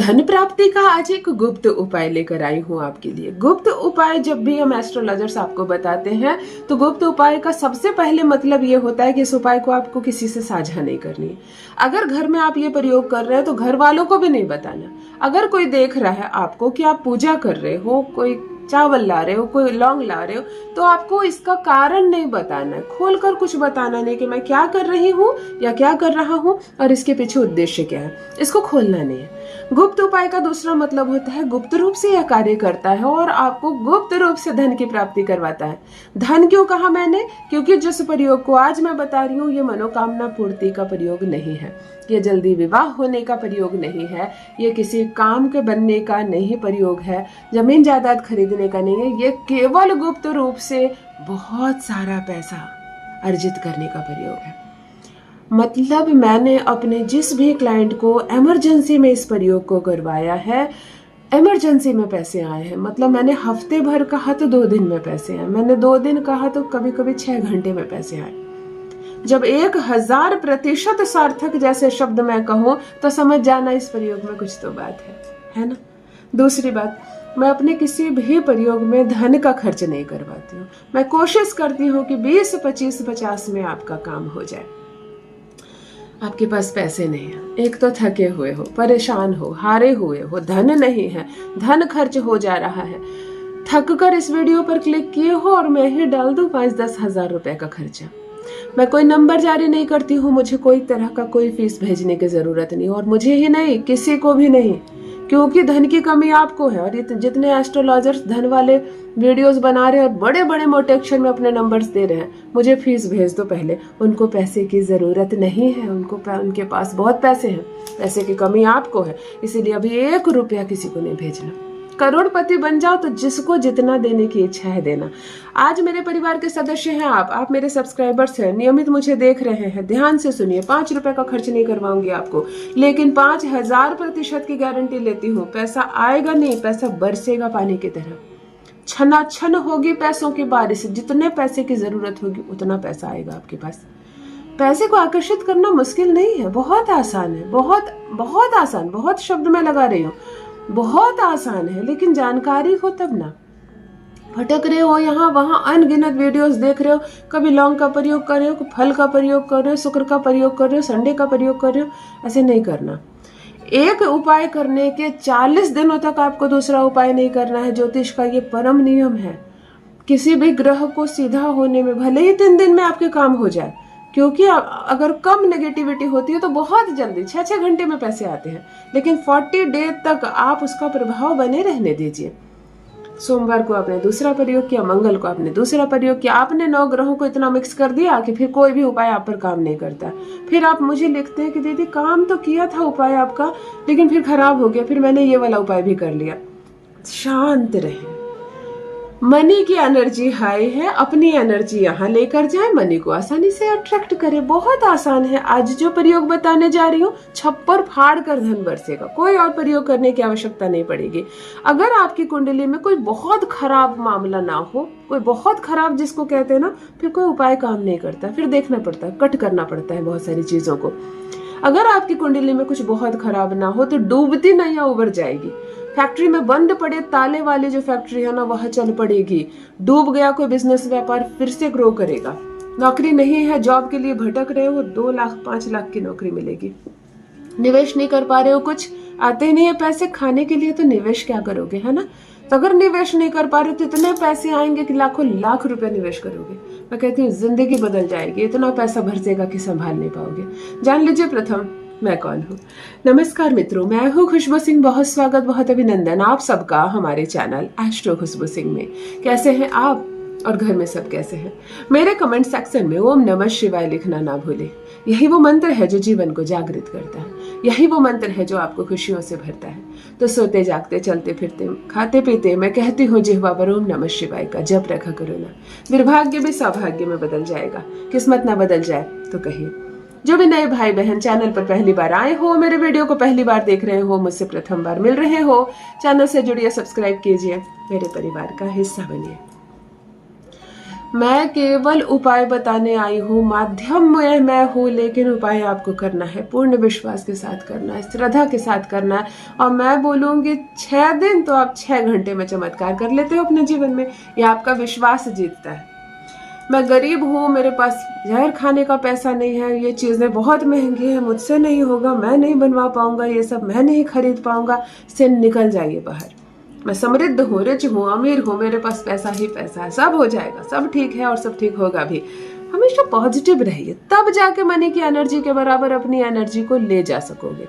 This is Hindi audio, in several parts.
धन प्राप्ति का आज एक गुप्त उपाय लेकर आई हूँ आपके लिए। गुप्त उपाय जब भी हम एस्ट्रोलॉजर्स आपको बताते हैं तो गुप्त उपाय का सबसे पहले मतलब ये होता है कि इस उपाय को आपको किसी से साझा नहीं करनी है। अगर घर में आप ये प्रयोग कर रहे हैं तो घर वालों को भी नहीं बताना। अगर कोई देख रहा है आपको कि आप पूजा कर रहे हो, कोई चावल ला रहे हो, कोई लौंग ला रहे हो, तो आपको इसका कारण नहीं बताना है, खोलकर कुछ बताना नहीं कि मैं क्या कर रही हूँ या क्या कर रहा हूँ और इसके पीछे उद्देश्य क्या है, इसको खोलना नहीं है। गुप्त उपाय का दूसरा मतलब होता है गुप्त रूप से यह कार्य करता है और आपको गुप्त रूप से धन की प्राप्ति करवाता है। धन क्यों कहा मैंने? क्योंकि जिस प्रयोग को आज मैं बता रही हूँ ये मनोकामना पूर्ति का प्रयोग नहीं है, ये जल्दी विवाह होने का प्रयोग नहीं है, ये किसी काम के बनने का नहीं प्रयोग है, जमीन जायदाद खरीदने का नहीं है, ये केवल गुप्त रूप से बहुत सारा पैसा अर्जित करने का प्रयोग है। मतलब मैंने अपने जिस भी क्लाइंट को इमरजेंसी में इस प्रयोग को करवाया है, इमरजेंसी में पैसे आए हैं। मतलब मैंने हफ्ते भर कहा तो 2 दिन में पैसे आए, मैंने 2 दिन कहा तो कभी कभी 6 घंटे में पैसे आए। जब 1000% सार्थक जैसे शब्द मैं कहूँ तो समझ जाना इस प्रयोग में कुछ तो बात है ना। दूसरी बात, मैं अपने किसी भी प्रयोग में धन का खर्च नहीं करवाती हूँ। मैं कोशिश करती हूँ कि 20, 25, 50 में आपका काम हो जाए। आपके पास पैसे नहीं है, एक तो थके हुए हो, परेशान हो, हारे हुए हो, धन नहीं है, धन खर्च हो जा रहा है, थक कर इस वीडियो पर क्लिक किए हो और मैं ही डाल दूं 5-10 हज़ार रुपए का खर्चा। मैं कोई नंबर जारी नहीं करती हूँ, मुझे कोई तरह का कोई फीस भेजने की जरूरत नहीं, और मुझे ही नहीं किसी को भी नहीं, क्योंकि धन की कमी आपको है। और जितने एस्ट्रोलॉजर्स धन वाले वीडियोस बना रहे हैं और बड़े बड़े मोटे अक्षर में अपने नंबर्स दे रहे हैं, मुझे फीस भेज दो पहले। उनको पैसे की जरूरत नहीं है, उनके पास बहुत पैसे हैं, पैसे की कमी आपको है, इसीलिए अभी 1 रुपया किसी को नहीं भेजना। करोड़पति बन जाओ तो जिसको जितना देने की इच्छा है देना। आज मेरे परिवार के सदस्य हैं आप मेरे सब्सक्राइबर्स हैं, नियमित मुझे देख रहे हैं, ध्यान से सुनिए। 5 रुपए का खर्च नहीं करवाऊंगी आपको, लेकिन 5000% की गारंटी लेती हूँ। पैसा आएगा नहीं, पैसा बरसेगा पानी की तरह, छनाछन होगी पैसों की बारिश। जितने पैसे की जरूरत होगी उतना पैसा आएगा आपके पास। पैसे को आकर्षित करना मुश्किल नहीं है, बहुत आसान है, बहुत बहुत आसान। बहुत शब्द मैं लगा रही हूँ, बहुत आसान है, लेकिन जानकारी हो तब ना। भटक रहे हो यहाँ वहां, अनगिनत वीडियोस देख रहे हो, कभी लौंग का प्रयोग कर रहे हो, फल का प्रयोग कर रहे हो, शुक्र का प्रयोग कर रहे हो, संडे का प्रयोग कर रहे हो। ऐसे नहीं करना। एक उपाय करने के 40 दिनों तक आपको दूसरा उपाय नहीं करना है। ज्योतिष का ये परम नियम है। किसी भी ग्रह को सीधा होने में भले ही 3 दिन में आपके काम हो जाए, क्योंकि अगर कम नेगेटिविटी होती है तो बहुत जल्दी 6-6 घंटे में पैसे आते हैं, लेकिन 40 डे तक आप उसका प्रभाव बने रहने दीजिए। सोमवार को आपने दूसरा प्रयोग किया, मंगल को आपने दूसरा प्रयोग किया, आपने 9 ग्रहों को इतना मिक्स कर दिया कि फिर कोई भी उपाय आप पर काम नहीं करता। फिर आप मुझे लिखते हैं कि दीदी काम तो किया था उपाय आपका, लेकिन फिर खराब हो गया, फिर मैंने ये वाला उपाय भी कर लिया। शांत रहे। मनी की एनर्जी हाई है, अपनी एनर्जी यहाँ लेकर जाए, मनी को आसानी से अट्रैक्ट करे। बहुत आसान है। आज जो प्रयोग बताने जा रही हूँ, छप्पर फाड़ कर धन बरसेगा, कोई और प्रयोग करने की आवश्यकता नहीं पड़ेगी। अगर आपकी कुंडली में कोई बहुत खराब मामला ना हो, कोई बहुत खराब जिसको कहते हैं ना, फिर कोई उपाय काम नहीं करता, फिर देखना पड़ता है, कट करना पड़ता है बहुत सारी चीजों को। अगर आपकी कुंडली में कुछ बहुत खराब ना हो तो डूबती नैया उबर जाएगी। फैक्ट्री में बंद पड़े ताले वाली जो फैक्ट्री है ना, वह चल पड़ेगी। डूब गया कोई बिजनेस व्यापार, फिर से ग्रो करेगा। नौकरी नहीं है, जॉब के लिए भटक रहे हो, 2 लाख 5 लाख की नौकरी मिलेगी। निवेश नहीं कर पा रहे हो, कुछ आते ही नहीं है पैसे खाने के लिए, तो निवेश क्या करोगे, है ना। तो अगर निवेश नहीं कर पा रहे तो इतने पैसे आएंगे कि लाखों लाख रुपए निवेश करोगे। मैं कहती हूँ जिंदगी बदल जाएगी, इतना पैसा भरसेगा कि संभाल नहीं पाओगे। जान लीजिए प्रथम मैं कौन हूँ। नमस्कार मित्रों, मैं हूँ खुशबू सिंह। बहुत स्वागत, बहुत अभिनंदन आप सबका हमारे चैनल एस्ट्रो खुशबू सिंह में। कैसे हैं आप और घर में सब कैसे हैं? मेरे कमेंट सेक्शन में ओम नमः शिवाय लिखना ना भूलें। यही वो मंत्र है जो जीवन को जागृत करता है, यही वो मंत्र है जो आपको खुशियों से भरता है। तो सोते जागते, चलते फिरते, खाते पीते मैं कहती हूँ जिह्वा पर ओम नमः शिवाय का जप रखा करो ना। निर्भाग्य भी सौभाग्य में बदल जाएगा। किस्मत ना बदल जाए तो कहिए। जो भी नए भाई बहन चैनल पर पहली बार आए हो, मेरे वीडियो को पहली बार देख रहे हो, मुझसे प्रथम बार मिल रहे हो, चैनल से जुड़िए, सब्सक्राइब कीजिए, मेरे परिवार का हिस्सा बनिए। मैं केवल उपाय बताने आई हूँ, माध्यम में मैं हूँ, लेकिन उपाय आपको करना है, पूर्ण विश्वास के साथ करना है, श्रद्धा के साथ करना है। और मैं बोलूँगी 6 दिन तो आप 6 घंटे में चमत्कार कर लेते हो अपने जीवन में। ये आपका विश्वास जीतता है। मैं गरीब हूँ, मेरे पास जहर खाने का पैसा नहीं है, ये चीज़ें बहुत महंगी हैं, मुझसे नहीं होगा, मैं नहीं बनवा पाऊंगा, ये सब मैं नहीं खरीद पाऊंगा, से निकल जाइए बाहर। मैं समृद्ध हूँ, रिच हूँ, अमीर हूँ, मेरे पास पैसा ही पैसा है, सब हो जाएगा, सब ठीक है और सब ठीक होगा भी। हमेशा पॉजिटिव रहिए, तब जाके मनी की एनर्जी के बराबर अपनी एनर्जी को ले जा सकोगे।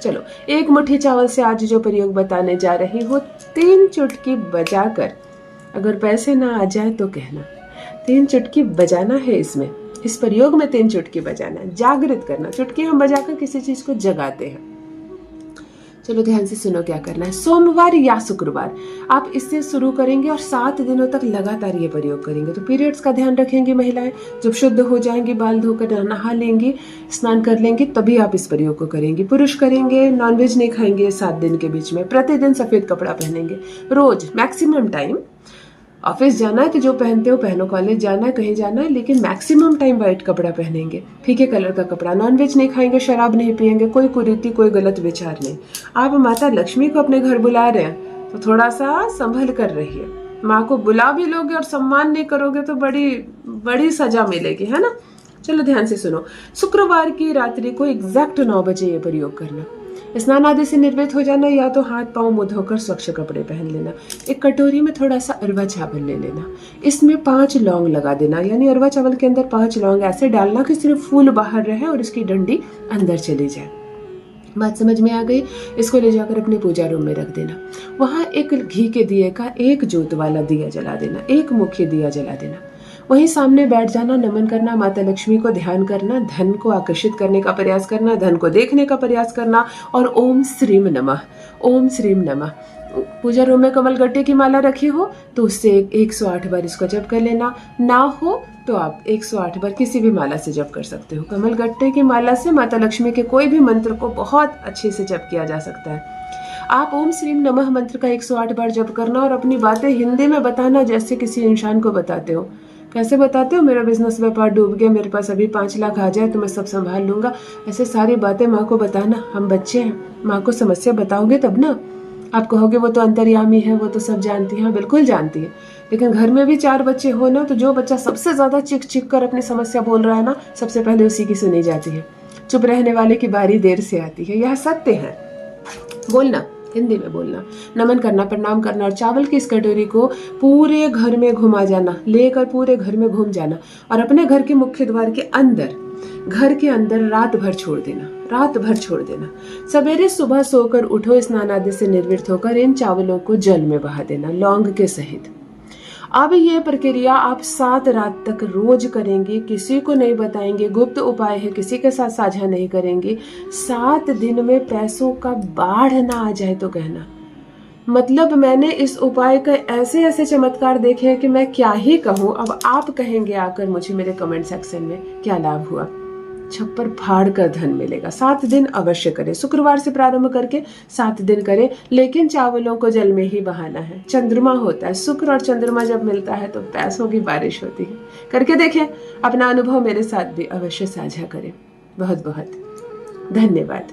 चलो, एक मुट्ठी चावल से आज जो प्रयोग बताने जा रही हूँ, 3 चुटकी बजाकर, अगर पैसे ना आ जाए तो कहना, 3 चुटकी बजाना है इसमें, इस प्रयोग में 3 चुटकी बजाना है, जागृत करना। चुटकी हम बजाकर किसी चीज को जगाते हैं। चलो ध्यान से सुनो क्या करना है। सोमवार या शुक्रवार आप इससे शुरू करेंगे और 7 दिनों तक लगातार ये प्रयोग करेंगे। तो पीरियड्स का ध्यान रखेंगी महिलाएं, जब शुद्ध हो जाएंगी, बाल धोकर नहा लेंगी, स्नान कर लेंगी, तभी आप इस प्रयोग को करेंगी। पुरुष करेंगे, नॉनवेज नहीं खाएंगे 7 दिन के बीच में, प्रतिदिन सफेद कपड़ा पहनेंगे, रोज मैक्सिमम टाइम। ऑफिस जाना है तो जो पहनते हो पहनो, कॉलेज जाना है, कहीं जाना है, लेकिन मैक्सिमम टाइम व्हाइट कपड़ा पहनेंगे, फीके कलर का कपड़ा, नॉनवेज नहीं खाएंगे, शराब नहीं पिएंगे, कोई कुरीति, कोई गलत विचार नहीं। आप माता लक्ष्मी को अपने घर बुला रहे हैं तो थोड़ा सा संभल कर रहिए। माँ को बुला भी लोगे और सम्मान नहीं करोगे तो बड़ी बड़ी सजा मिलेगी, है ना। चलो ध्यान से सुनो। शुक्रवार की रात्रि को एग्जैक्ट 9 बजे ये प्रयोग करना। स्नान आदि से निर्वृत्त हो जाना, या तो हाथ पांव मुंह धोकर स्वच्छ कपड़े पहन लेना। एक कटोरी में थोड़ा सा अरवा चावल ले लेना, इसमें 5 लौंग लगा देना, यानी अरवा चावल के अंदर 5 लौंग ऐसे डालना कि सिर्फ फूल बाहर रहे और इसकी डंडी अंदर चली जाए। बात समझ में आ गई। इसको ले जाकर अपने पूजा रूम में रख देना। वहां एक घी के दिए का 1 जोत वाला दिया जला देना, 1 मुख्य दिया जला देना। वहीं सामने बैठ जाना, नमन करना, माता लक्ष्मी को ध्यान करना, धन को आकर्षित करने का प्रयास करना, धन को देखने का प्रयास करना, और ओम श्रीम नमः, ओम श्रीम नमः। पूजा रूम में कमल गट्टे की माला रखी हो तो उससे 108 बार इसको जप कर लेना, ना हो तो आप 108 बार किसी भी माला से जप कर सकते हो। कमल गट्टे की माला से माता लक्ष्मी के कोई भी मंत्र को बहुत अच्छे से जप किया जा सकता है। आप ओम श्रीम नमः मंत्र का 108 बार जप करना और अपनी बातें हिंदी में बताना, जैसे किसी इंसान को बताते हो। कैसे बताते हो? मेरा बिजनेस व्यापार डूब गया, मेरे पास अभी 5 लाख आ जाए तो मैं सब संभाल लूंगा। ऐसे सारी बातें माँ को बताना। हम बच्चे हैं, माँ को समस्या बताओगे तब ना। आप कहोगे वो तो अंतर्यामी है, वो तो सब जानती है। बिल्कुल जानती है, लेकिन घर में भी 4 बच्चे हो ना, तो जो बच्चा सबसे ज्यादा चिक चिक कर अपनी समस्या बोल रहा है ना, सबसे पहले उसी की सुनी जाती है। चुप रहने वाले की बारी देर से आती है। यह सत्य है। बोलना, हिंदी में बोलना, नमन करना, प्रणाम करना, और चावल की इस कटोरी को पूरे घर में घुमा जाना, लेकर पूरे घर में घूम जाना, और अपने घर के मुख्य द्वार के अंदर, घर के अंदर रात भर छोड़ देना, रात भर छोड़ देना। सवेरे सुबह सोकर उठो, स्नान आदि से निर्वृत्त होकर इन चावलों को जल में बहा देना, लौंग के सहित। अब ये प्रक्रिया आप 7 रात तक रोज करेंगे, किसी को नहीं बताएंगे, गुप्त उपाय है, किसी के साथ साझा नहीं करेंगे। 7 दिन में पैसों का बाढ़ ना आ जाए तो कहना। मतलब मैंने इस उपाय का ऐसे ऐसे चमत्कार देखे हैं कि मैं क्या ही कहूँ। अब आप कहेंगे आकर मुझे मेरे कमेंट सेक्शन में क्या लाभ हुआ। छप्पर फाड़ कर धन मिलेगा। 7 दिन अवश्य करें, शुक्रवार से प्रारंभ करके 7 दिन करें, लेकिन चावलों को जल में ही बहाना है। चंद्रमा होता है, शुक्र और चंद्रमा जब मिलता है तो पैसों की बारिश होती है। करके देखें, अपना अनुभव मेरे साथ भी अवश्य साझा करें। बहुत बहुत धन्यवाद।